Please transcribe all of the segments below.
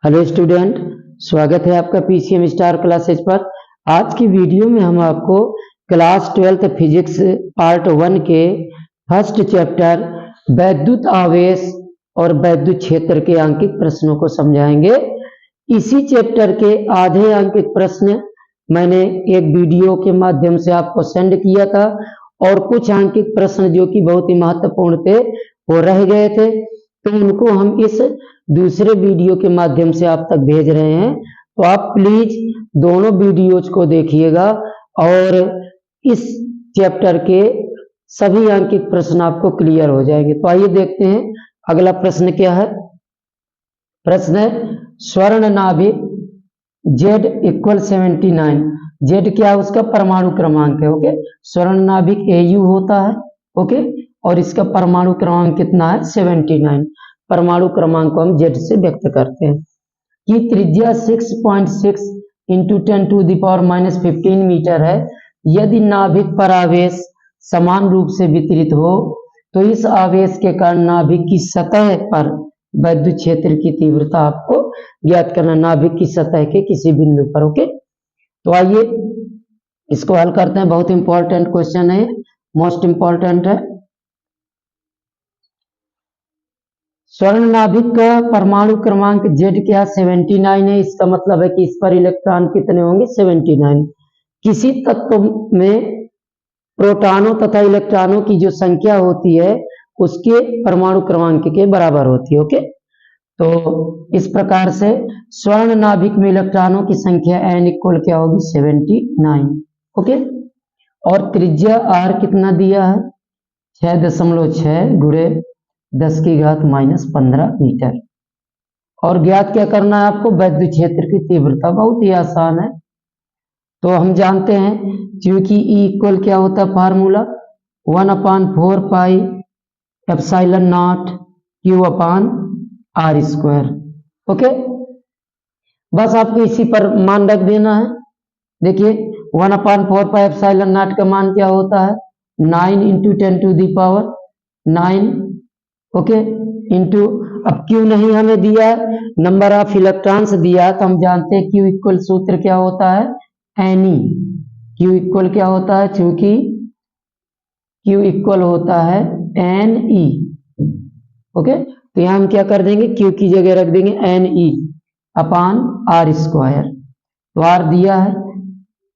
Hello student, स्वागत है आपका पीसीएम स्टार क्लासेज पर। आज की वीडियो में हम आपको क्लास 12th फिजिक्स पार्ट 1 के फर्स्ट चैप्टर वैद्युत आवेश और वैद्युत क्षेत्र के अंकित प्रश्नों को समझाएंगे। इसी चैप्टर के आधे अंकित प्रश्न मैंने एक वीडियो के माध्यम से आपको सेंड किया था और कुछ अंकित प्रश्न जो कि बहुत ही महत्वपूर्ण थे वो रह गए थे, तो उनको हम इस दूसरे वीडियो के माध्यम से आप तक भेज रहे हैं। तो आप प्लीज दोनों वीडियोज को देखिएगा और इस चैप्टर के सभी अंकित प्रश्न आपको क्लियर हो जाएंगे। तो आइए देखते हैं अगला प्रश्न क्या है। प्रश्न है स्वर्ण नाभिक Z इक्वल 79। Z क्या है? उसका परमाणु क्रमांक है। ओके, स्वर्ण नाभिक AU होता है। ओके, और इसका परमाणु क्रमांक कितना है? 79। परमाणु क्रमांक को हम Z से व्यक्त करते हैं कि त्रिज्या 6.6 इंटू 10⁻⁻15 मीटर है। यदि नाभिक पर आवेश समान रूप से वितरित हो तो इस आवेश के कारण नाभिक की सतह पर वैद्युत क्षेत्र की तीव्रता आपको ज्ञात करना, नाभिक की सतह के किसी बिंदु पर। ओके, तो आइए इसको हल करते हैं। बहुत इंपॉर्टेंट क्वेश्चन है, मोस्ट इंपॉर्टेंट है। स्वर्ण नाभिक का परमाणु क्रमांक Z क्या? 79 है। इसका मतलब है कि इस पर इलेक्ट्रॉन कितने होंगे? 79। किसी तत्व में प्रोटॉनों तथा इलेक्ट्रॉनों की जो संख्या होती है उसके परमाणु क्रमांक के बराबर होती है। ओके, तो इस प्रकार से स्वर्ण नाभिक में इलेक्ट्रॉनों की संख्या n इक्वल क्या होगी? 79। ओके, और त्रिज्या r कितना दिया है? 6.6 गुणे 10⁻⁻15 मीटर। और ज्ञात क्या करना है आपको? वैद्युत क्षेत्र की तीव्रता। बहुत ही आसान है। तो हम जानते हैं क्योंकि E इक्वल क्या होता है? Formula 1/4 pi epsilon not Q upon R square. Okay, बस आपको इसी पर मान रख देना है। देखिए 1/4 पाई एप्सिलॉन नॉट का मान क्या होता है? 9 इंटू 10⁻9। ओके, इंटू, अब Q नहीं हमें दिया है, नंबर ऑफ इलेक्ट्रॉन्स दिया है, तो हम जानते हैं Q इक्वल सूत्र क्या होता है? Ne। Q इक्वल क्या होता है? क्योंकि Q इक्वल होता है Ne। ओके, तो यहां हम क्या कर देंगे? Q की जगह रख देंगे Ne अपान R स्क्वायर। तो R दिया है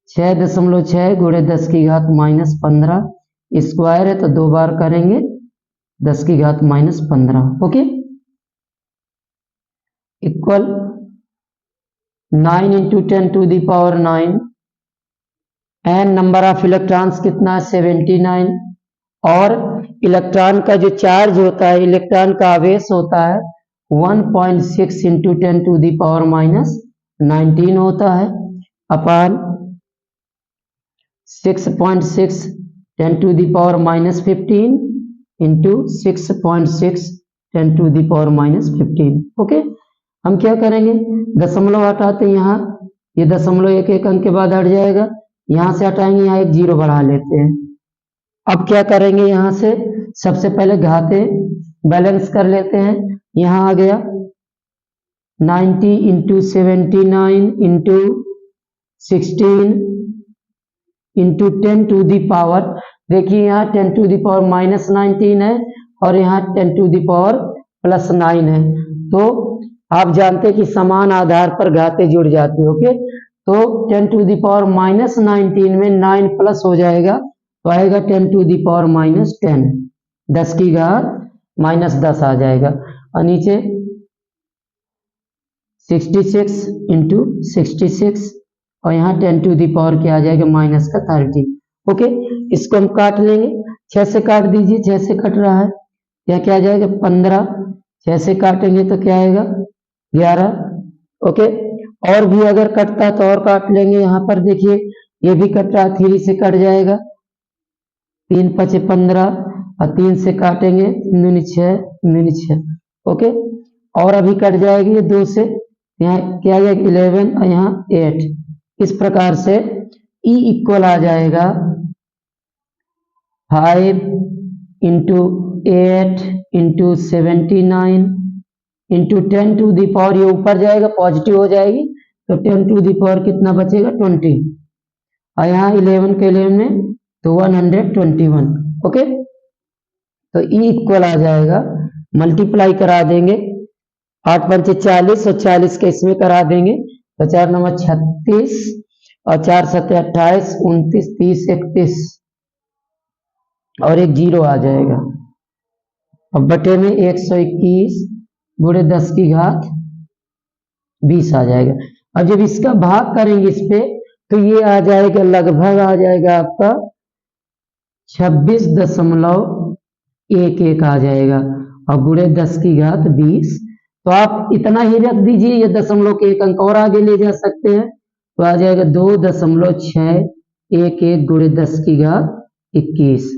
6.6 गुणे 10⁻⁻15 स्क्वायर है, तो 2 बार करेंगे 10⁻⁻15। Okay, equal 9 into 10⁻9। N number of electrons कितना है? 79। और इलेक्ट्रॉन का जो चार्ज होता है, इलेक्ट्रॉन का आवेश होता है 1.6 इंटू 10⁻⁻19 होता है अपान 6.6 10⁻⁻15 इंटू 6.6 10⁻⁻15। ओके, हम क्या करेंगे? दशमलव हटाते हैं, यहाँ ये दशमलव एक अंक के बाद हट जाएगा, यहां से हटाएंगे, यहाँ एक 0 बढ़ा लेते हैं। अब क्या करेंगे? यहां से सबसे पहले घाते बैलेंस कर लेते हैं। यहां आ गया 90 इंटू 79 इंटू 16 इंटू 10⁻, देखिए यहाँ 10⁻⁻19 है और यहाँ 10⁻+9 है। तो आप जानते हैं कि समान आधार पर घाते जुड़ जाते हैं। ओके, तो 10⁻⁻19 में 9 प्लस हो जाएगा तो आएगा 10⁻⁻10, 10⁻⁻10 आ जाएगा। और नीचे 66 इंटू 66 और यहाँ 10⁻ क्या आ जाएगा? -30। ओके, इसको हम काट लेंगे, 6 से काट दीजिए, 6 से कट रहा है, यहाँ क्या आ जाएगा? 15। 6 से काटेंगे तो क्या आएगा? 11। ओके, और भी अगर कटता है तो और काट लेंगे। यहाँ पर देखिए ये भी कट रहा है, 3 से कट जाएगा, 3 × 5 = 15 और 3 से काटेंगे 3 × 6 ओके, और अभी कट जाएगी ये 2 से, यहाँ क्या आ जाएगा? 11 और यहाँ 8। इस प्रकार से E इक्वल आ जाएगा 5 into 8 into 79 into 10 to the power, ये ऊपर जाएगा पॉजिटिव हो जाएगी, तो 10 टू दी पावर कितना बचेगा 20, और यहाँ 11 के 11 में तो 121। ओके, तो ई इक्वल आ जाएगा, मल्टीप्लाई करा देंगे, 8 पंचे 40 और 40 के इसमें करा देंगे, तो 4 नंबर 36 और 4 सत्ते 28, 29, 30, 31 और एक जीरो आ जाएगा। अब बटे में 121 गुणे 10 की घात 20 आ जाएगा। अब जब इसका भाग करेंगे इस पे, तो ये आ जाएगा, लगभग आ जाएगा आपका 26.11 आ जाएगा, और गुणे 10 की घात 20। तो आप इतना ही रख दीजिए, ये दशमलव के एक अंक और आगे ले जा सकते हैं, तो आ जाएगा 2.611 गुणे 10 की घात 21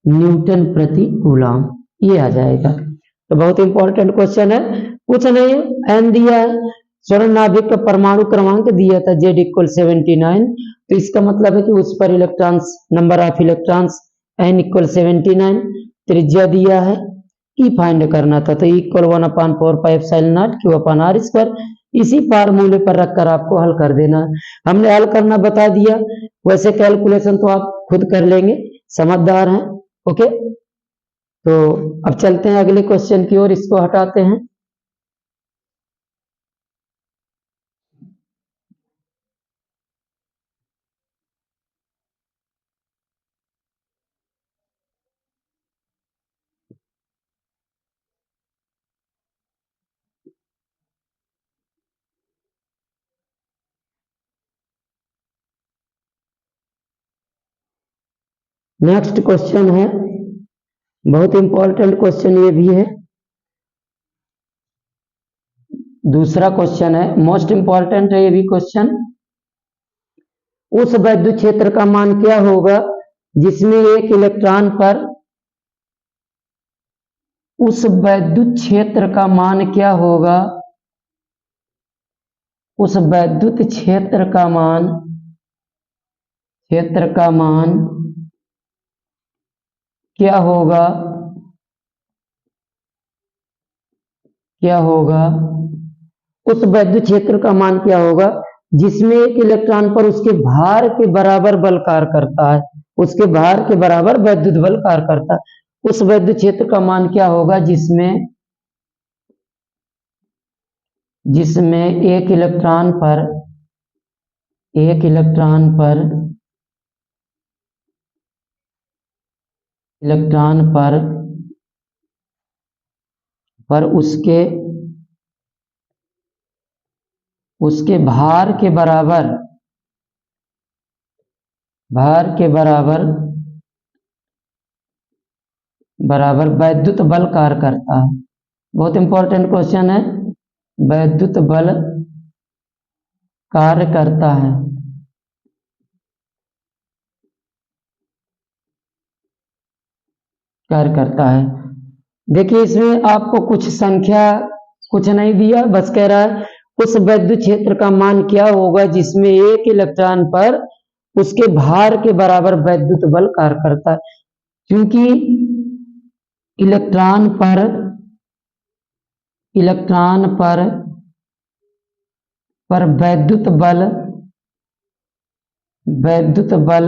न्यूटन प्रति कूलम, ये आ जाएगा। तो बहुत इंपॉर्टेंट क्वेश्चन है, कुछ नहीं एन दिया है, स्वर्ण नाभिक का परमाणु क्रमांक दिया था Z = 79, तो इसका मतलब है कि उस पर electrons, number of electrons n = 79, त्रिज्या दिया है, ई फाइंड करना था, तो E = 1/4πε0 Q/r², इसी फार्मूले पर रखकर आपको हल कर देना है। हमने हल करना बता दिया, वैसे कैलकुलेशन तो आप खुद कर लेंगे, समझदार हैं। ओके, तो अब चलते हैं अगले क्वेश्चन की ओर, इसको हटाते हैं। नेक्स्ट क्वेश्चन है, बहुत इंपॉर्टेंट क्वेश्चन ये भी है, दूसरा क्वेश्चन है, मोस्ट इंपॉर्टेंट है ये भी क्वेश्चन। उस वैद्युत क्षेत्र का मान क्या होगा जिसमें एक इलेक्ट्रॉन पर, उस वैद्युत क्षेत्र का मान क्या होगा, उस वैद्युत क्षेत्र का मान, क्षेत्र का मान क्या होगा, क्या होगा, उस वैद्युत क्षेत्र का मान क्या होगा जिसमें एक इलेक्ट्रॉन पर उसके भार के बराबर बल कार्य करता है, उसके भार के बराबर वैद्युत बल कार्य करता है, उस वैद्युत क्षेत्र का मान क्या होगा जिसमें, जिसमें एक इलेक्ट्रॉन पर, एक इलेक्ट्रॉन पर, इलेक्ट्रॉन पर उसके भार के बराबर, भार के बराबर वैद्युत बल कार्य करता है। बहुत इंपॉर्टेंट क्वेश्चन है, वैद्युत बल कार्य करता है, कार्य करता है। देखिए इसमें आपको कुछ संख्या कुछ नहीं दिया, बस कह रहा है उस वैद्युत क्षेत्र का मान क्या होगा जिसमें एक इलेक्ट्रॉन पर उसके भार के बराबर वैद्युत बल कार्य करता है, क्योंकि इलेक्ट्रॉन पर वैद्युत बल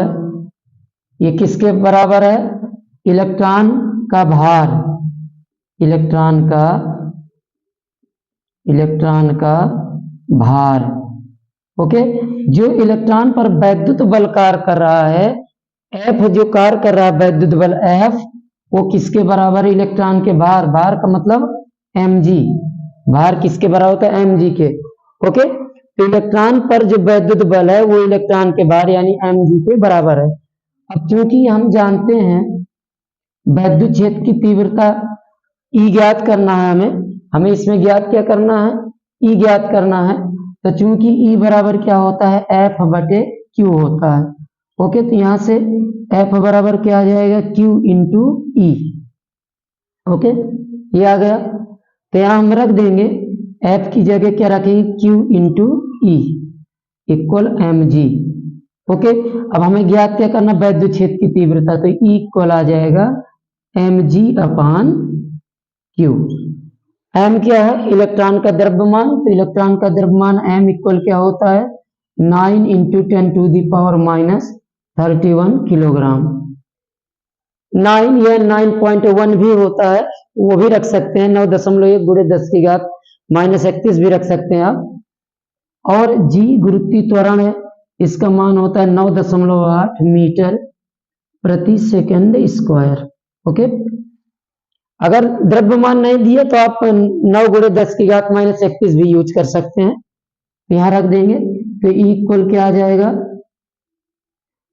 ये किसके बराबर है, इलेक्ट्रॉन का भार, इलेक्ट्रॉन का भार। ओके, जो इलेक्ट्रॉन पर वैद्युत बल कार्य कर रहा है, F जो कार्य कर रहा है वैद्युत बल F, वो किसके बराबर है, इलेक्ट्रॉन के भार, भार का मतलब mg, भार किसके बराबर होता है mg के। ओके, तो इलेक्ट्रॉन पर जो वैद्युत बल है वो इलेक्ट्रॉन के भार यानी mg के बराबर है। अब क्योंकि हम जानते हैं वैद्युत क्षेत्र की तीव्रता E ज्ञात करना है, हमें इसमें ज्ञात क्या करना है, E ज्ञात करना है, तो चूंकि E बराबर क्या होता है F/Q होता है। ओके, तो यहां से F बराबर क्या आ जाएगा, Q × E। ओके, ये आ गया, तो यहां हम रख देंगे F की जगह क्या रखेंगे, Q × E = mg। ओके, अब हमें ज्ञात क्या करना, वैद्युत क्षेत्र की तीव्रता, तो E = आ जाएगा mg/Q। m क्या है, इलेक्ट्रॉन का द्रव्यमान। तो इलेक्ट्रॉन का द्रव्यमान m इक्वल क्या होता है, 9 इंटू 10⁻⁻31 किलोग्राम। 9 या 9.1 भी होता है, वो भी रख सकते हैं। 9.1 गुणे 10⁻31 भी रख सकते हैं आप। और g गुरुत्वीय त्वरण है, इसका मान होता है 9.8 मीटर प्रति सेकंड स्क्वायर। ओके, अगर द्रव्यमान नहीं दिए तो आप 9 गुणे 10⁻31 भी यूज कर सकते हैं, यहां रख देंगे। तो E इक्वल क्या आ जाएगा,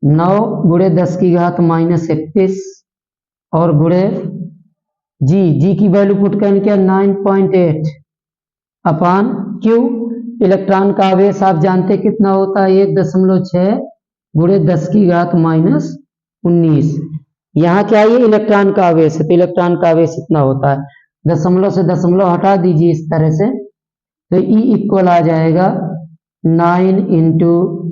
9 गुणे 10⁻31 और गुणे जी की वैल्यू पुट करने क्या, 9.8 अपान क्यू। इलेक्ट्रॉन का आवेश आप जानते कितना होता है, 1.6 गुणे 10⁻19। यहाँ क्या है, इलेक्ट्रॉन का आवेश है, तो इलेक्ट्रॉन का आवेश इतना होता है। दशमलव से दशमलव हटा दीजिए इस तरह से, तो E इक्वल आ जाएगा 9 इंटू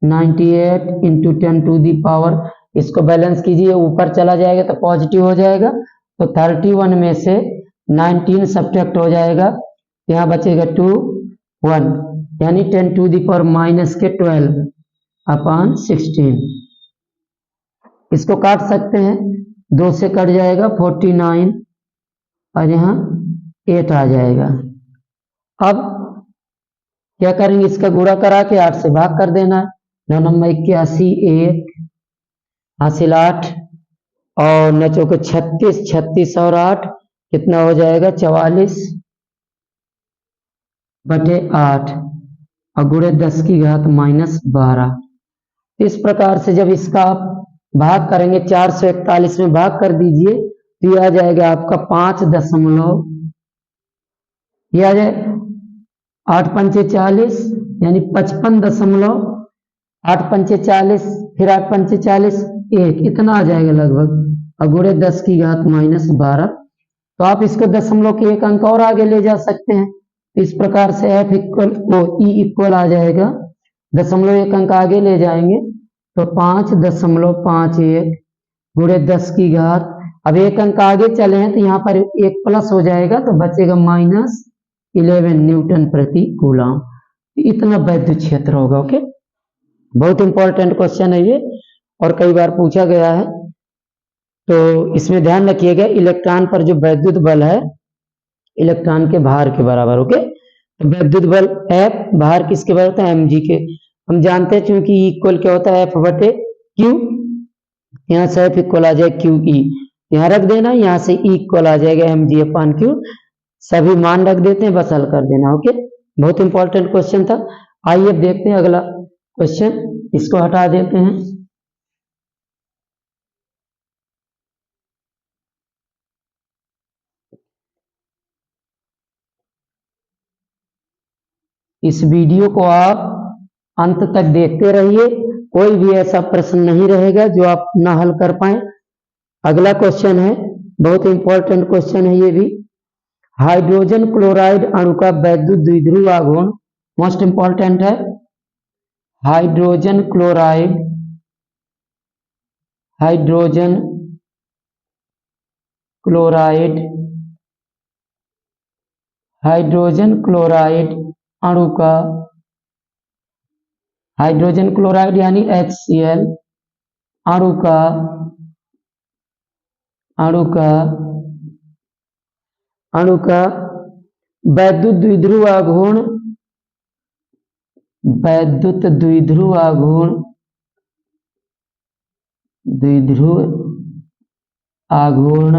98 इंटू 10⁻, इसको बैलेंस कीजिए, ऊपर चला जाएगा तो पॉजिटिव हो जाएगा। तो 31 में से 19 सब्ट्रैक्ट हो जाएगा, यहाँ बचेगा 2 1, यानी 10⁻⁻12 अपान 16। इसको काट सकते हैं, 2 से कट जाएगा 49 और यहाँ 8 आ जाएगा। अब क्या करेंगे, इसका गुणा करा के 8 से भाग कर देना है। 9 नंबर 81, 1 हासिल 8 और 9 चौके 36, 36 और 8 कितना हो जाएगा, 44/8 और गुणे 10⁻12। इस प्रकार से जब इसका आप भाग करेंगे, 441 में भाग कर दीजिए तो यह आ जाएगा आपका 5 दशमलव, यह आ जाए 8 पंचे 40 यानी 55.8 पंचे 40, फिर 8 पंचे 40 1, इतना आ जाएगा लगभग, और गुणे 10⁻12। तो आप इसको दशमलव के एक अंक और आगे ले जा सकते हैं। इस प्रकार से F इक्वल E इक्वल आ जाएगा, दशमलव एक अंक आगे ले जाएंगे तो 5.51 गुणे 10⁻, अब एक अंक आगे चले हैं तो यहाँ पर एक प्लस हो जाएगा तो बचेगा -11 न्यूटन प्रति कूलम। इतना वैद्युत क्षेत्र होगा। ओके, बहुत इंपॉर्टेंट क्वेश्चन है ये और कई बार पूछा गया है, तो इसमें ध्यान रखिएगा इलेक्ट्रॉन पर जो वैद्युत बल है इलेक्ट्रॉन के भार के बराबर। ओके, तो वैद्युत बल F, भार किसके बराबर होता है, mg के। हम जानते हैं क्योंकि E इक्वल क्या होता है, F/Q, यहाँ से F इक्वल आ जाए QE, यहाँ रख देना, यहाँ से E इक्वल आ जाएगा mg/Q, सभी मान रख देते हैं, बस हल कर देना। ओके, बहुत इंपॉर्टेंट क्वेश्चन था। आइए अब देखते हैं अगला क्वेश्चन, इसको हटा देते हैं। इस वीडियो को आप अंत तक देखते रहिए, कोई भी ऐसा प्रश्न नहीं रहेगा जो आप ना हल कर पाए। अगला क्वेश्चन है, बहुत इंपॉर्टेंट क्वेश्चन है ये भी। हाइड्रोजन क्लोराइड अणु का वैद्युत द्विध्रुव आघूर्ण, मोस्ट इंपॉर्टेंट है। Hydrogen chloride, hydrogen chloride, hydrogen chloride अणु का, हाइड्रोजन क्लोराइड यानी HCl अणु का, वैद्युत द्विध्रुव आघूर्ण, वैद्युत द्विध्रुव आघूर्ण, द्विध्रुव आघूर्ण,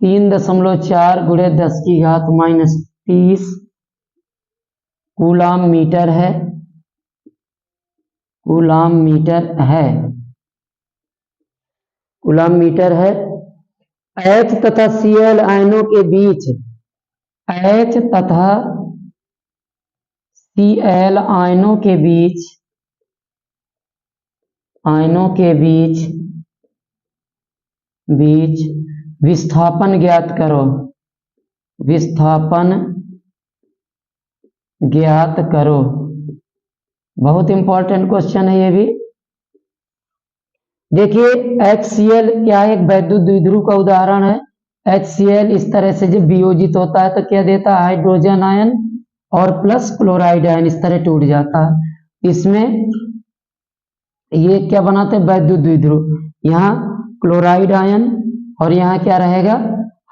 3.4 गुणे 10⁻30 कूलाम मीटर है, कूलाम मीटर है, कूलाम मीटर है। H तथा Cl आयनों के बीच, H तथा Cl आयनों के बीच, आयनों के बीच विस्थापन ज्ञात करो, विस्थापन ज्ञात करो। बहुत इंपॉर्टेंट क्वेश्चन है ये भी। देखिए HCl क्या है, एक वैद्युत द्विध्रुव का उदाहरण है। HCl इस तरह से जब वियोजित होता है तो क्या देता है, हाइड्रोजन आयन और प्लस क्लोराइड आयन इस तरह टूट जाता है। इसमें ये क्या बनाते हैं, वैद्युत द्विध्रुव। यहाँ क्लोराइड आयन और यहाँ क्या रहेगा,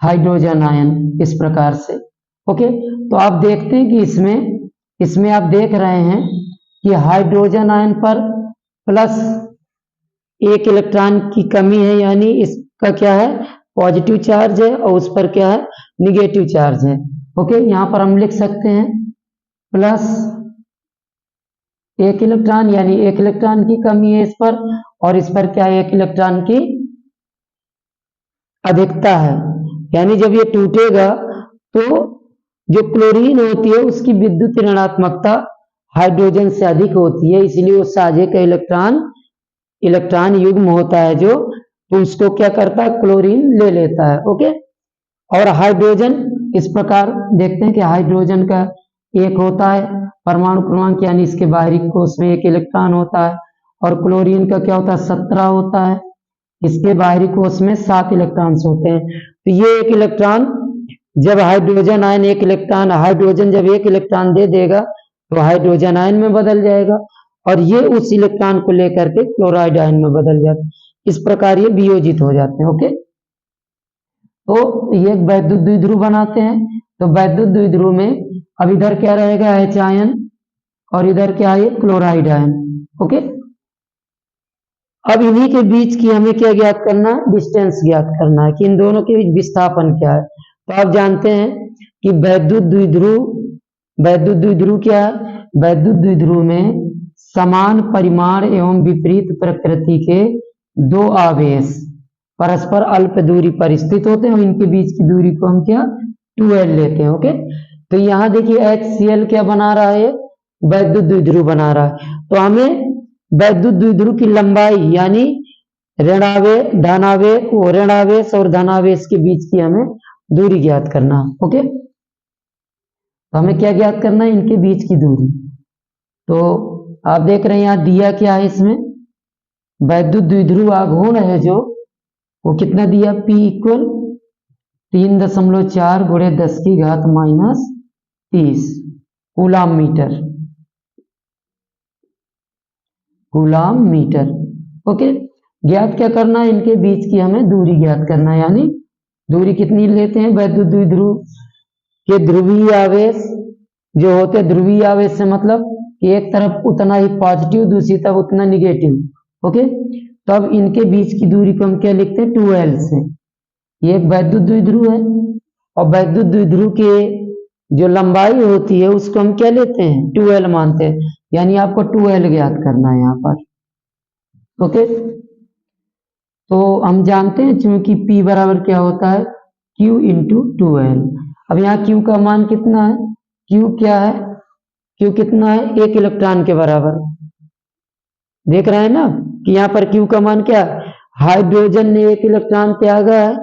हाइड्रोजन आयन, इस प्रकार से। ओके, तो आप देखते हैं कि इसमें आप देख रहे हैं कि हाइड्रोजन आयन पर प्लस एक इलेक्ट्रॉन की कमी है, यानी इसका क्या है, पॉजिटिव चार्ज है, और उस पर क्या है, निगेटिव चार्ज है। ओके, यहां पर हम लिख सकते हैं प्लस एक इलेक्ट्रॉन, यानी एक इलेक्ट्रॉन की कमी है इस पर, और इस पर क्या है, एक इलेक्ट्रॉन की अधिकता है। यानी जब ये टूटेगा तो जो क्लोरीन होती है उसकी विद्युत ऋणात्मकता हाइड्रोजन से अधिक होती है, इसलिए वो साझे का इलेक्ट्रॉन युग्म होता है जो, तो उसको क्या करता है, क्लोरीन ले लेता है। ओके, और हाइड्रोजन इस प्रकार देखते हैं कि हाइड्रोजन का एक होता है परमाणु क्रमांक, यानी इसके बाहरी कोश में एक इलेक्ट्रॉन होता है, और क्लोरीन का क्या होता है, 17 होता है, इसके बाहरी कोश में 7 इलेक्ट्रॉन्स होते हैं। तो ये एक इलेक्ट्रॉन जब हाइड्रोजन आयन हाइड्रोजन जब एक इलेक्ट्रॉन दे देगा तो हाइड्रोजन आयन में बदल जाएगा, और ये उस इलेक्ट्रॉन को लेकर के क्लोराइड आयन में बदल जाते हैं। इस प्रकार ये वियोजित हो जाते हैं। ओके, तो ये एक वैद्युत द्विध्रुव बनाते हैं। तो वैद्युत द्विध्रुव में अब इधर क्या रहेगा, H आयन, और इधर क्या है, क्लोराइड आयन। ओके, अब इन्हीं के बीच की हमें क्या ज्ञात करना है, डिस्टेंस ज्ञात करना है कि इन दोनों के बीच विस्थापन क्या है। तो आप जानते हैं कि वैद्युत द्विध्रुव क्या है, वैद्युत द्विध्रुव में समान परिमाण एवं विपरीत प्रकृति के दो आवेश परस्पर अल्प दूरी पर स्थित होते हैं, और इनके बीच की दूरी को हम क्या, 2l लेते हैं। ओके, तो यहाँ देखिए HCl क्या बना रहा है, वैद्युत द्विध्रुव बना रहा है। तो हमें वैद्युत द्विध्रुव की लंबाई, यानी ऋणावेश और धनावेश के बीच की हमें दूरी ज्ञात करना। ओके, तो हमें क्या ज्ञात करना है, इनके बीच की दूरी। तो आप देख रहे हैं यहाँ दिया क्या है, इसमें वैद्युत द्विध्रुव आघूर्ण है जो, वो कितना दिया, P इक्वल 3.4 गुणे 10 की घात -30 कूलाम मीटर। ओके, ज्ञात क्या करना है, इनके बीच की हमें दूरी ज्ञात करना है, यानी दूरी कितनी लेते हैं, वैद्युत द्विध्रुव के ध्रुवीय आवेश जो होते हैं, ध्रुवीय आवेश से मतलब कि एक तरफ उतना ही पॉजिटिव, दूसरी तरफ उतना निगेटिव। ओके, तब इनके बीच की दूरी को हम क्या लिखते हैं, 2l से। ये एक वैद्युत द्विध्रुव है, और वैद्युत द्विध्रुव के जो लंबाई होती है उसको हम क्या लेते हैं, 2l मानते हैं, यानी आपको 2l ज्ञात करना है यहाँ पर। ओके, तो हम जानते हैं चूंकि P बराबर क्या होता है, Q इंटू 2l। अब यहाँ Q का मान कितना है, Q क्या है, Q कितना है, एक इलेक्ट्रॉन के बराबर। देख रहे हैं ना कि यहाँ पर Q का मान क्या है, हाइड्रोजन ने एक इलेक्ट्रॉन त्यागा है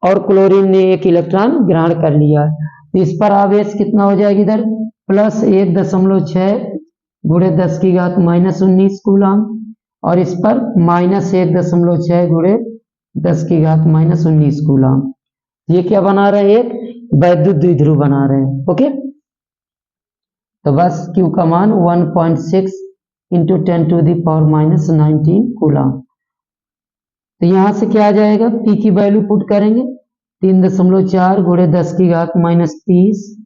और क्लोरीन ने एक इलेक्ट्रॉन ग्रहण कर लिया है। तो इस पर आवेश कितना हो जाएगा, इधर प्लस 1.6 गुणे 10 की घात -19 कूलाम, और इस पर -1.6 गुणे 10 की घात -19 कूलाम। ये क्या बना रहे हैं, एक वैद्युत द्विध्रुव बना रहे हैं। ओके, तो बस Q का मान 1.6 इंटू 10⁻⁻19 कूलाम। तो यहां से क्या आ जाएगा, P की वैल्यू पुट करेंगे 3.4 गुणे 10 की घात -30,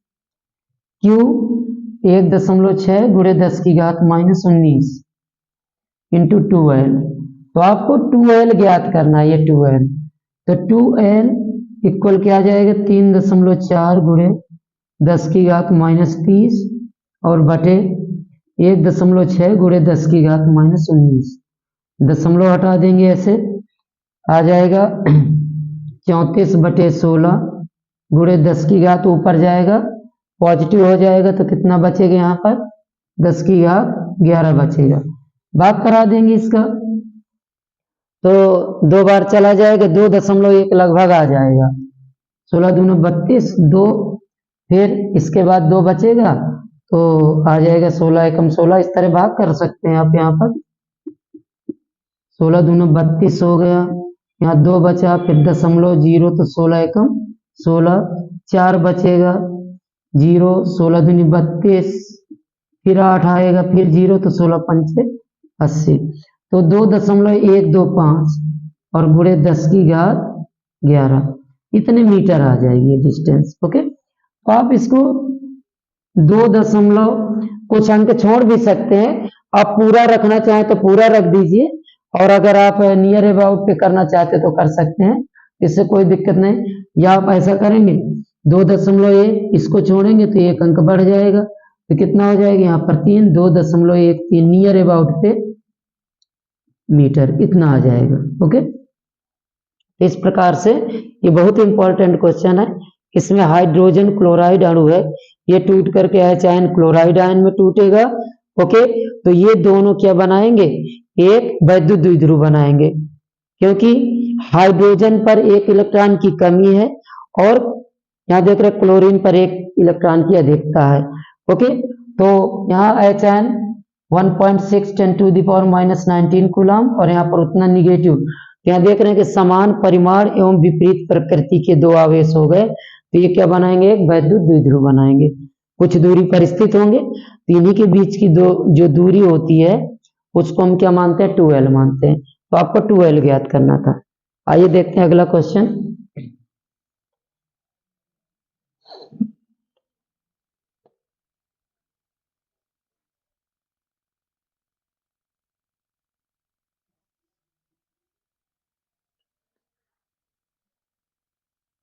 Q 1.6 गुणे 10 की घात -19 इंटू 2l। तो आपको 2l ज्ञात करना है, ये 2l। तो 2l इक्वल क्या आ जाएगा, 3.4 गुणे 10 की घात -30 और बटे 1.6 गुणे 10 की घात -19। दशमलव हटा देंगे, ऐसे आ जाएगा 34/16 गुणे 10 की घात, ऊपर जाएगा पॉजिटिव हो जाएगा तो कितना बचेगा, यहाँ पर 10 की घात 11 बचेगा। भाग करा देंगे इसका, तो 2 बार चला जाएगा, 2.1 लगभग आ जाएगा। 16 दूनी 32, 2 फिर इसके बाद 2 बचेगा तो आ जाएगा 16 एकम 16। इस तरह भाग कर सकते हैं आप यहाँ पर। 16 दूनी 32 हो गया, यहाँ 2 बचा, फिर 0.0 तो 16 एकम 16, 4 बचेगा 0, 16 दूनी 32, फिर 8 आएगा, फिर 0 तो 16 पंचे 80, तो 2.125 और गुणे 10 की घात 11 इतने मीटर आ जाएगी डिस्टेंस। ओके, तो आप इसको 2 दशमलव कुछ अंक छोड़ भी सकते हैं, आप पूरा रखना चाहें तो पूरा रख दीजिए, और अगर आप नियर अबाउट पे करना चाहते तो कर सकते हैं, इससे कोई दिक्कत नहीं। या आप ऐसा करेंगे 2.1 इसको छोड़ेंगे तो 1 अंक बढ़ जाएगा, तो कितना हो जाएगा यहाँ पर 3, 2.13 नियर अबाउट पे मीटर इतना आ जाएगा। ओके, इस प्रकार से ये बहुत इंपॉर्टेंट क्वेश्चन है। इसमें हाइड्रोजन क्लोराइड अणु है, ये टूट करके H आयन क्लोराइड आयन में टूटेगा। ओके, तो ये दोनों क्या बनाएंगे, एक वैद्युत द्विध्रुव बनाएंगे, क्योंकि हाइड्रोजन पर 1 इलेक्ट्रॉन की कमी है और यहाँ देख रहे क्लोरीन पर 1 इलेक्ट्रॉन की अधिकता है। ओके, तो यहाँ H आयन 1.6 × 10⁻⁻19 कूलम और यहाँ पर उतना निगेटिव। यहाँ देख रहे हैं कि समान परिमाण एवं विपरीत प्रकृति के 2 आवेश हो गए, तो ये क्या बनाएंगे, एक वैद्युत द्विध्रुव बनाएंगे। कुछ दूरी पर स्थित होंगे, तो इन्हीं के बीच की जो दूरी होती है उसको हम क्या मानते हैं, 2L मानते हैं। तो आपको 2L ज्ञात करना था। आइए देखते हैं अगला क्वेश्चन।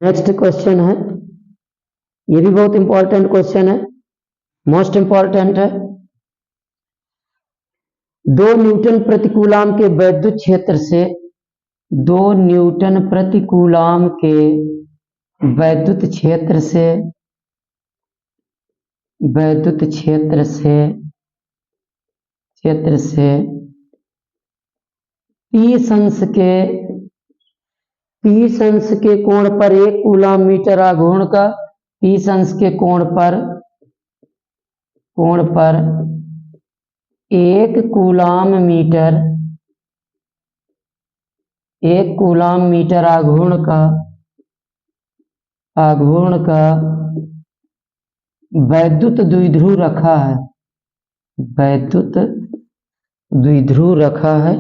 नेक्स्ट क्वेश्चन है, ये भी बहुत इंपॉर्टेंट क्वेश्चन है, मोस्ट इंपॉर्टेंट है। 2 न्यूटन प्रति कूलम के वैद्युत क्षेत्र से 2 न्यूटन प्रति कूलम के वैद्युत क्षेत्र से P अंश के कोण पर 1 कूलम मीटर आघूर्ण का, P अंश के कोण पर 1 कूलम मीटर आघूर्ण का वैद्युत द्विध्रुव रखा है, वैद्युत द्विध्रुव रखा है।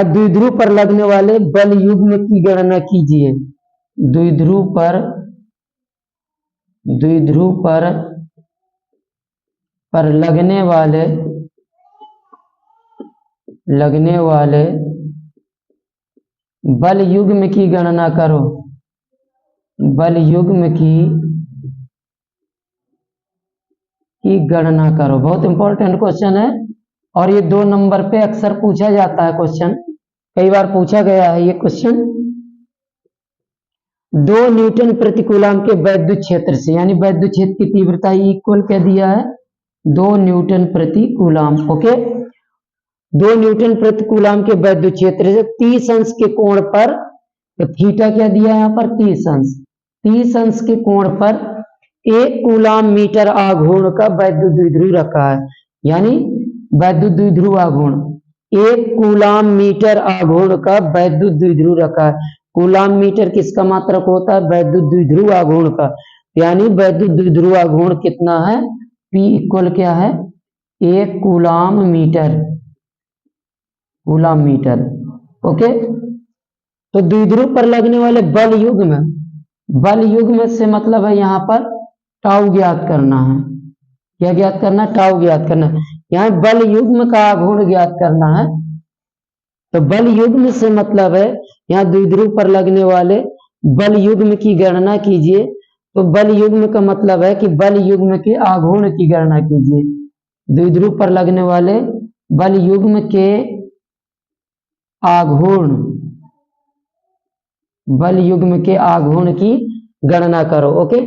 द्विध्रुव पर लगने वाले बल युग्म की गणना कीजिए। द्विध्रुव पर लगने वाले बल युग्म की गणना करो। बल युग्म की गणना करो। बहुत इंपॉर्टेंट क्वेश्चन है और ये 2 नंबर पे अक्सर पूछा जाता है क्वेश्चन, कई बार पूछा गया है ये क्वेश्चन। 2 न्यूटन प्रति कूलम के वैद्युत क्षेत्र से, यानी वैद्युत क्षेत्र की तीव्रता इक्वल क्या दिया है, 2 न्यूटन प्रति कूलम। ओके, 2 न्यूटन प्रति कूलम के वैद्युत क्षेत्र से 30 अंश के कोण पर, तो थीटा क्या दिया है यहाँ पर, 30 अंश के कोण पर 1 कूलम मीटर आघूर्ण का वैद्युत द्विध्रुव रखा है। यानी वैद्युत द्विध्रुव आघूर्ण 1 कूलम मीटर आघूर्ण का वैद्युत द्विध्रुव रखा है। कूलम मीटर किसका मात्रक होता है, वैद्युत द्विध्रुव आघूर्ण का। यानी वैद्युत द्विध्रुव आघूर्ण कितना है, P इक्वल क्या है, 1 कूलम मीटर। ओके, तो द्विध्रुव पर लगने वाले बल युग्म से मतलब है यहाँ पर टाउ ज्ञात करना है। क्या ज्ञात करना है, टाउ ज्ञात करना है। यहाँ बल युग्म का आघूर्ण ज्ञात करना है, तो बल युग्म से मतलब है यहाँ द्विध्रुव पर लगने वाले बल युग्म की गणना कीजिए। तो बल युग्म का मतलब है कि बल युग्म के आघूर्ण की गणना कीजिए। द्विध्रुव पर लगने वाले बल युग्म के आघूर्ण की गणना करो। ओके,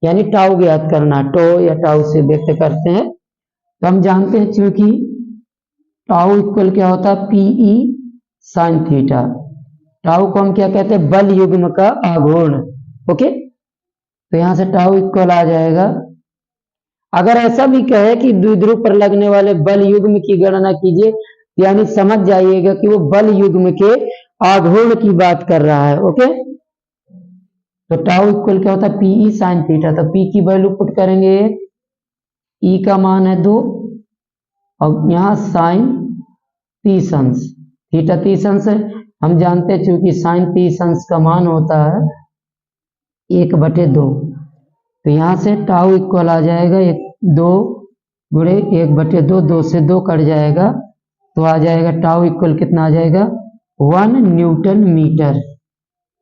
यानी टाउ ज्ञात करना, टो या टाउ से व्यक्त करते हैं। तो हम जानते हैं चूंकि टाउ इक्वल क्या होता है, PE sin थीटा। टाउ को हम क्या कहते हैं, बल युग्म का आघूर्ण। ओके, तो यहां से टाउ इक्वल आ जाएगा। अगर ऐसा भी कहे कि द्विध्रुव पर लगने वाले बल युग्म की गणना कीजिए, यानी समझ जाइएगा कि वो बल युग्म के आघूर्ण की बात कर रहा है। ओके, तो टाउ इक्वल क्या होता है, पीई साइन थीटा। तो पी की वैल्यू पुट करेंगे, ई का मान है 2, और यहाँ साइन 30 अंश, थीटा 30 अंश है। हम जानते हैं चूंकि साइन 30 अंश का मान होता है 1/2, तो यहाँ से टाउ इक्वल आ जाएगा 2 गुणे 1/2, 2 से 2 कट जाएगा, तो आ जाएगा टाउ इक्वल कितना आ जाएगा, 1 न्यूटन मीटर।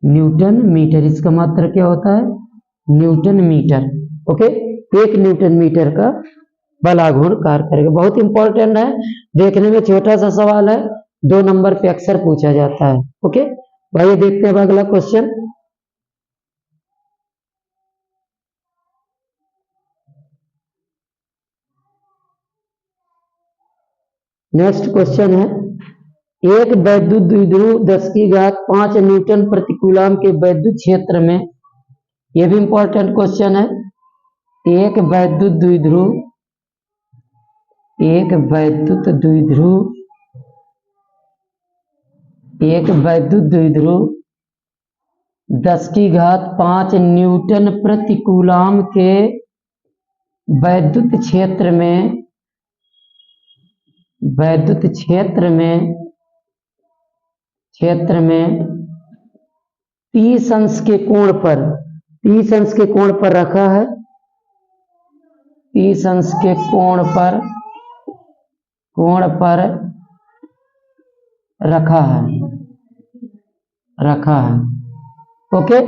न्यूटन मीटर, इसका मात्रा क्या होता है, newton metre. Okay, 1 newton metre का बल आघूर्ण कार्य करेगा। बहुत इंपॉर्टेंट है, देखने में छोटा सा सवाल है, 2 नंबर पे अक्सर पूछा जाता है। ओके, भाई देखते हैं अगला क्वेश्चन। नेक्स्ट क्वेश्चन है, एक वैद्युत द्विध्रुव 10⁵ न्यूटन प्रति कूलम के वैद्युत क्षेत्र में, यह भी इंपॉर्टेंट क्वेश्चन है, एक वैद्युत द्विध्रुव 10⁵ न्यूटन प्रति कूलम के वैद्युत क्षेत्र में 30 अंश के कोण पर रखा है, 30 अंश के कोण पर रखा है। ओके,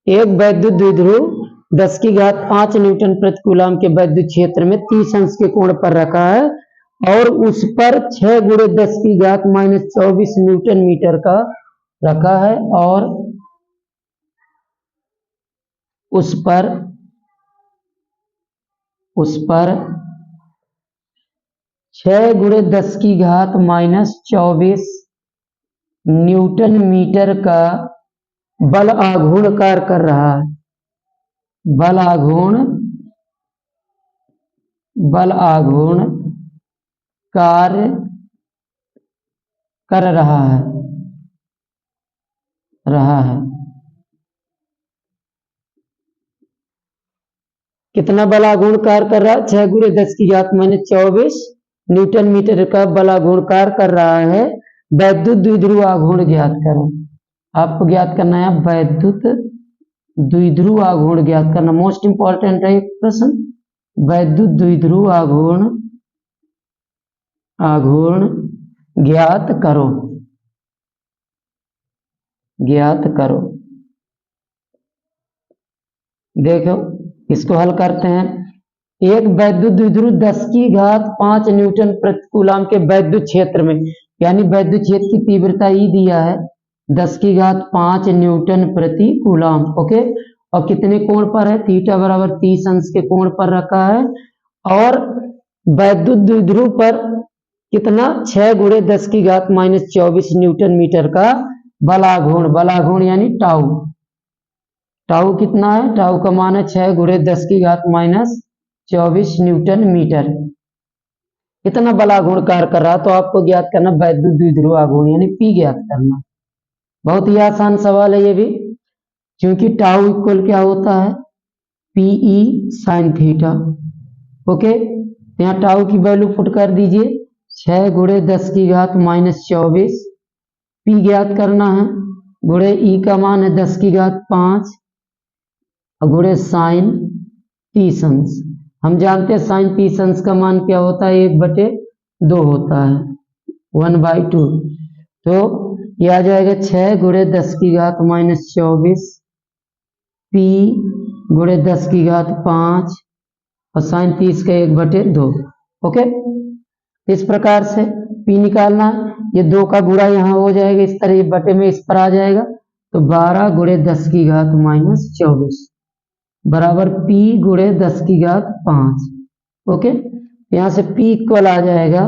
एक वैद्युत द्विध्रुव 10⁵ न्यूटन प्रति कूलम के वैद्युत क्षेत्र में 30 अंश के कोण पर रखा है, और उस पर 6 × 10⁻24 न्यूटन मीटर का रखा है, और उस पर 6 × 10⁻24 न्यूटन मीटर का बल आघूर्ण कार्य कर रहा है। बल आघूर्ण कार्य कर रहा है। कितना बल आघूर्ण कार्य कर रहा है, 6 × 10⁻24 न्यूटन मीटर का बल आघूर्ण कार्य कर रहा है। वैद्युत द्विध्रुव आघूर्ण ज्ञात करो। आपको ज्ञात करना है वैद्युत द्विध्रुव आघूर्ण ज्ञात करना, मोस्ट इंपॉर्टेंट है एक प्रश्न। वैद्युत द्विध्रुव आघूर्ण ज्ञात करो। देखो, इसको हल करते हैं। एक वैद्युत द्विध्रुव 10⁵ न्यूटन प्रति कूलम के वैद्युत क्षेत्र में, यानी वैद्युत क्षेत्र की तीव्रता ई दिया है 10⁵ न्यूटन प्रति कूलम। ओके, और कितने कोण पर है, थीटा बराबर 30 अंश के कोण पर रखा है, और वैद्युत द्विध्रुव पर कितना, 6 × 10⁻24 न्यूटन मीटर का बल आघूर्ण यानी टाउ कितना है, टाउ का मान है 6 × 10⁻24 न्यूटन मीटर। इतना बल आघूर्ण कार्य कर रहा, तो आपको ज्ञात करना वैद्युत द्विध्रुव आघूर्ण यानी पी ज्ञात करना। बहुत ही आसान सवाल है ये भी, क्योंकि टाउ इक्वल क्या होता है, पीई साइन थीटा। ओके, यहाँ टाउ की वैल्यू पुट कर दीजिए, 6 × 10⁻24 पी ज्ञात करना है, गुणे ई का मान है 10⁵, गुणे साइन 30 अंश। हम जानते हैं साइन 30 अंश का मान क्या होता है, 1/2 होता है, 1/2। तो ये आ जाएगा 6 × 10⁻24 पी × 10⁵, और साइन 30 का 1/2। ओके, इस प्रकार से पी निकालना है, ये 2 का गुणा यहाँ हो जाएगा, इस तरह ये बटे में इस पर आ जाएगा, तो 12 × 10⁻24 बराबर पी × 10⁵। ओके, यहाँ से पी इक्वल आ जाएगा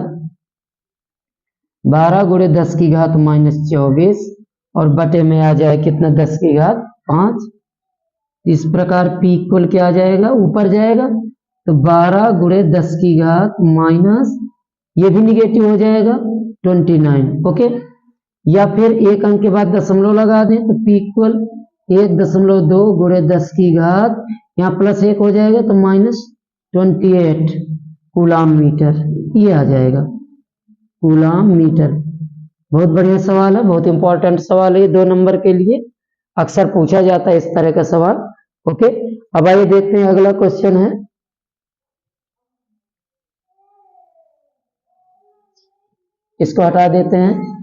12 × 10⁻24, और बटे में आ जाए कितना 10 की घात 5। इस प्रकार P इक्वल क्या आ जाएगा, ऊपर जाएगा तो 12 गुणे 10 की घात माइनस, ये भी निगेटिव हो जाएगा 29। ओके, या फिर एक अंक के बाद दशमलव लगा दें तो P इक्वल 1.2 गुणे 10 की घात, यहाँ प्लस 1 हो जाएगा तो -28 कूलाम मीटर, ये आ जाएगा कूलाम मीटर। बहुत बढ़िया सवाल है, बहुत इंपॉर्टेंट सवाल है ये 2 नंबर के लिए, अक्सर पूछा जाता है इस तरह का सवाल। ओके, अब आइए देखते हैं अगला क्वेश्चन है। इसको हटा देते हैं।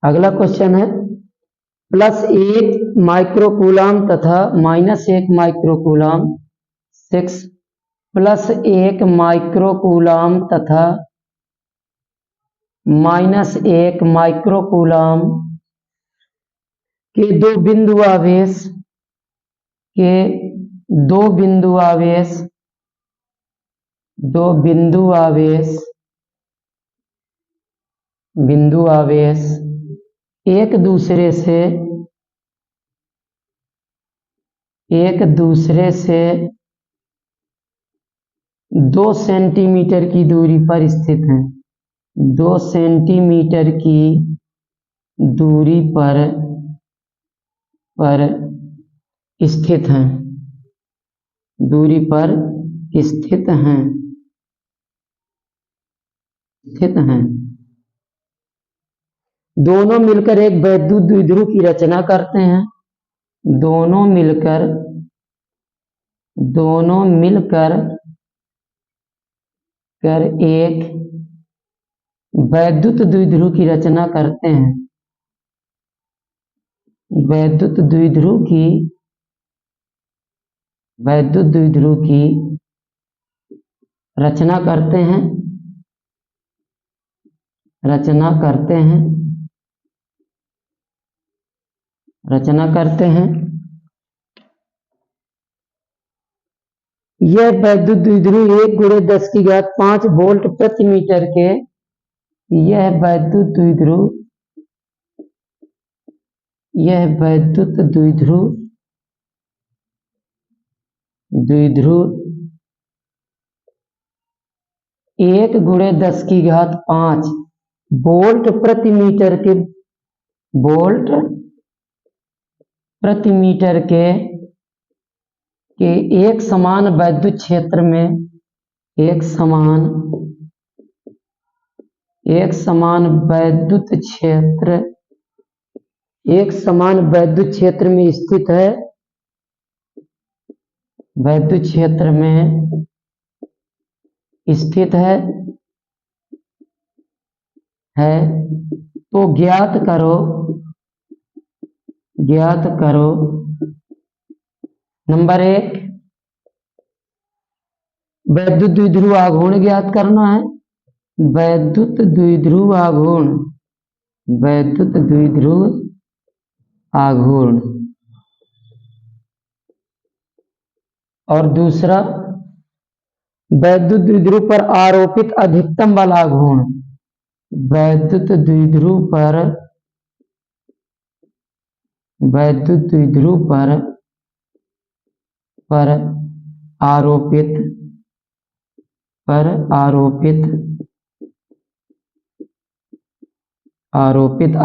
अगला क्वेश्चन है +1 माइक्रोकूलाम तथा -1 माइक्रोकूलाम 6 +1 माइक्रोकूलाम तथा -1 माइक्रोकूलाम के दो बिंदु आवेश एक दूसरे से 2 सेंटीमीटर की दूरी पर स्थित हैं। 2 सेंटीमीटर की दूरी पर स्थित हैं, दूरी पर स्थित हैं। दोनों मिलकर एक वैद्युत द्विध्रुव की रचना करते हैं। दोनों मिलकर एक वैद्युत द्विध्रुव की रचना करते हैं। वैद्युत द्विध्रुव की रचना करते हैं। यह वैद्युत द्विध्रुव 1 गुणे 10 की घात 5 वोल्ट प्रति मीटर के, यह वैद्युत द्विध्रुव 1 गुणे 10 की घात 5 वोल्ट प्रति मीटर के एक समान वैद्युत क्षेत्र में स्थित है। तो ज्ञात करो नंबर 1 वैद्युत द्विध्रुव आघूर्ण ज्ञात करना है। वैद्युत द्विध्रुव आघूर्ण। और दूसरा वैद्युत द्विध्रुव पर आरोपित अधिकतम बल आघूर्ण। वैद्युत द्विध्रुव पर आरोपित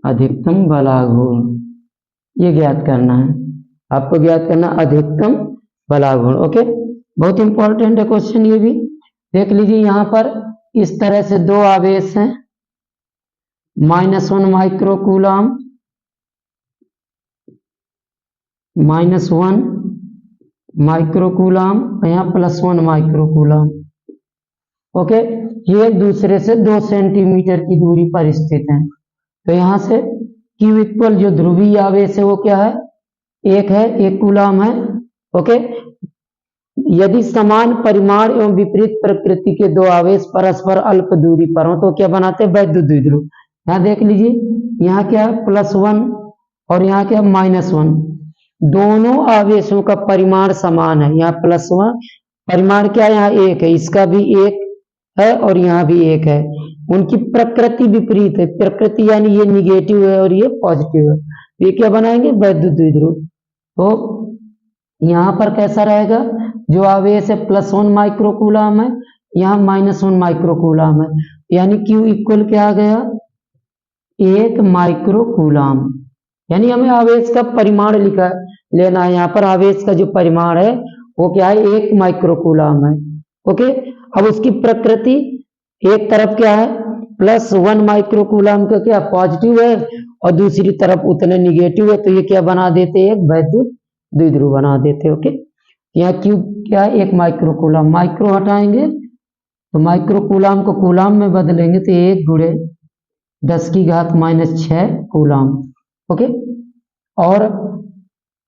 अधिकतम बल आघूर्ण, ये ज्ञात करना है आपको। ज्ञात करना अधिकतम बल आघूर्ण। ओके, बहुत इंपॉर्टेंट है क्वेश्चन ये भी। देख लीजिए यहाँ पर इस तरह से 2 आवेश हैं, -1 माइक्रोकूलाम, -1 माइक्रोकूलाम, यहाँ +1 माइक्रोकूलाम। ओके, ये एक दूसरे से 2 सेंटीमीटर की दूरी पर स्थित हैं। तो यहाँ से Q इक्वल जो ध्रुवीय आवेश है वो क्या है, 1 है, 1 कूलाम है। ओके, यदि समान परिमाण एवं विपरीत प्रकृति के दो आवेश परस्पर अल्प दूरी पर हो तो क्या बनाते हैं, वैद्युत द्विध्रुव। यहाँ देख लीजिए, यहाँ क्या है +1 और यहाँ क्या -1, दोनों आवेशों का परिमाण समान है। यहाँ +1 परिमाण क्या है, यहाँ 1 है, इसका भी 1 है और यहाँ भी 1 है। उनकी प्रकृति विपरीत है, प्रकृति यानी ये निगेटिव है और ये पॉजिटिव है, ये क्या बनाएंगे, वैद्युत द्विध्रुव। तो यहाँ पर कैसा रहेगा, जो आवेश है +1 माइक्रोकूलम है, यहाँ -1 माइक्रोकूलम है, यानी Q इक्वल क्या आ गया, 1 माइक्रोकूलम। यानी हमें आवेश का परिमाण लिखा लेना है, यहाँ पर आवेश का जो परिमाण है वो क्या है, 1 माइक्रोकूलम है। ओके, अब उसकी प्रकृति एक तरफ क्या है, +1 माइक्रोकूलम का क्या पॉजिटिव है और दूसरी तरफ उतने निगेटिव है, तो ये क्या बना देते हैं, एक वैद्युत द्विध्रुव बना देते हैं। ओके, यहाँ Q क्या है, 1 माइक्रोकूलम, माइक्रो हटाएंगे तो माइक्रोकूलम को कूलम में बदलेंगे तो 1 × 10⁻⁶ कूलम। ओके, और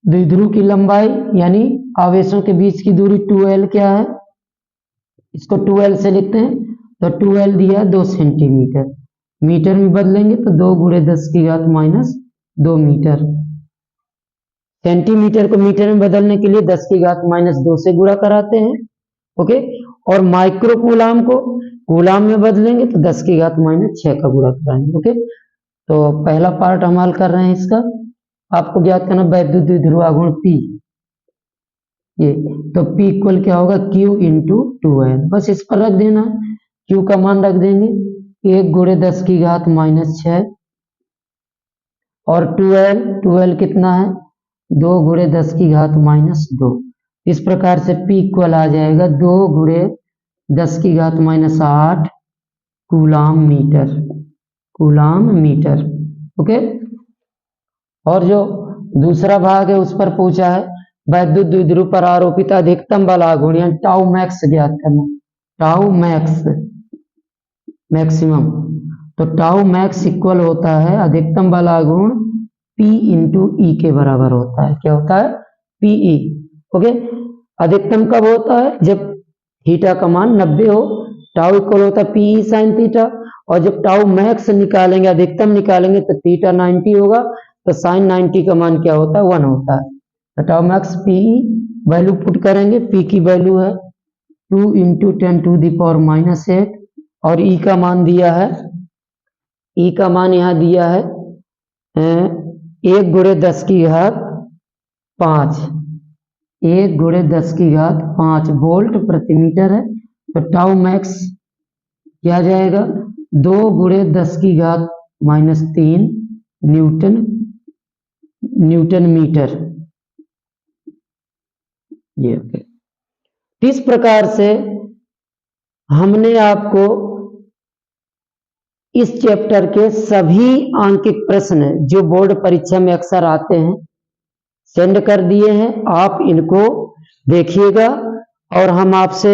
द्विध्रुव की लंबाई यानी आवेशों के बीच की दूरी 2L क्या है, इसको 2L से लिखते हैं, तो 2L दिया 2 सेंटीमीटर, मीटर में बदलेंगे तो 2 × 10⁻² मीटर। सेंटीमीटर को मीटर में बदलने के लिए 10⁻² से गुणा कराते हैं। ओके, और माइक्रोकूलम को कूलम में बदलेंगे तो 10⁻⁶ का गुणा कराएंगे। ओके, तो पहला पार्ट हम हल कर रहे हैं इसका। आपको ज्ञात करना वैद्युत द्विध्रुव आघूर्ण P, ये तो P इक्वल क्या होगा, Q × 2L, बस इस पर रख देना, Q का मान रख देंगे 1 × 10⁻⁶, और 2L कितना है, 2 × 10⁻²। इस प्रकार से P इक्वल आ जाएगा 2 × 10⁻8 कूलम मीटर। ओके, और जो दूसरा भाग है उस पर पूछा है वैद्युत द्विध्रुव पर आरोपित अधिकतम बल आघूर्ण यानी टाउ मैक्स ज्ञात करना, टाउ मैक्सिमम। तो टाउ मैक्स इक्वल होता है अधिकतम बल आघूर्ण P × E के बराबर होता है। क्या होता है, PE। ओके, अधिकतम कब होता है, जब थीटा का मान 90 हो, टाउ इक्वल होता है PE sin थीटा, और जब टाउ मैक्स निकालेंगे, अधिकतम निकालेंगे तो थीटा 90 होगा, तो sin 90 का मान क्या होता है, 1 होता है। तो tau max PE value put करेंगे, P की वैल्यू है 2 × 10⁻⁸, और E का मान दिया है, E का मान यहाँ दिया है 1 × 10⁵, 1 × 10⁵ वोल्ट प्रति मीटर है। तो टाउ मैक्स क्या जाएगा, 2 × 10⁻³ न्यूटन मीटर। ये इस प्रकार से हमने आपको इस चैप्टर के सभी आंकिक प्रश्न जो बोर्ड परीक्षा में अक्सर आते हैं सेंड कर दिए हैं। आप इनको देखिएगा और हम आपसे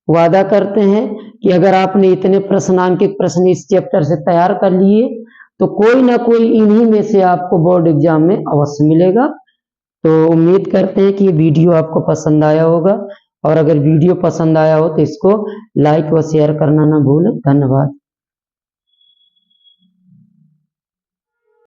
वादा करते हैं कि अगर आपने इतने प्रश्नांकित प्रश्न इस चैप्टर से तैयार कर लिए तो कोई ना कोई इन्हीं में से आपको बोर्ड एग्जाम में अवश्य मिलेगा। तो उम्मीद करते हैं कि वीडियो आपको पसंद आया होगा, और अगर वीडियो पसंद आया हो तो इसको लाइक व शेयर करना ना भूलें। धन्यवाद।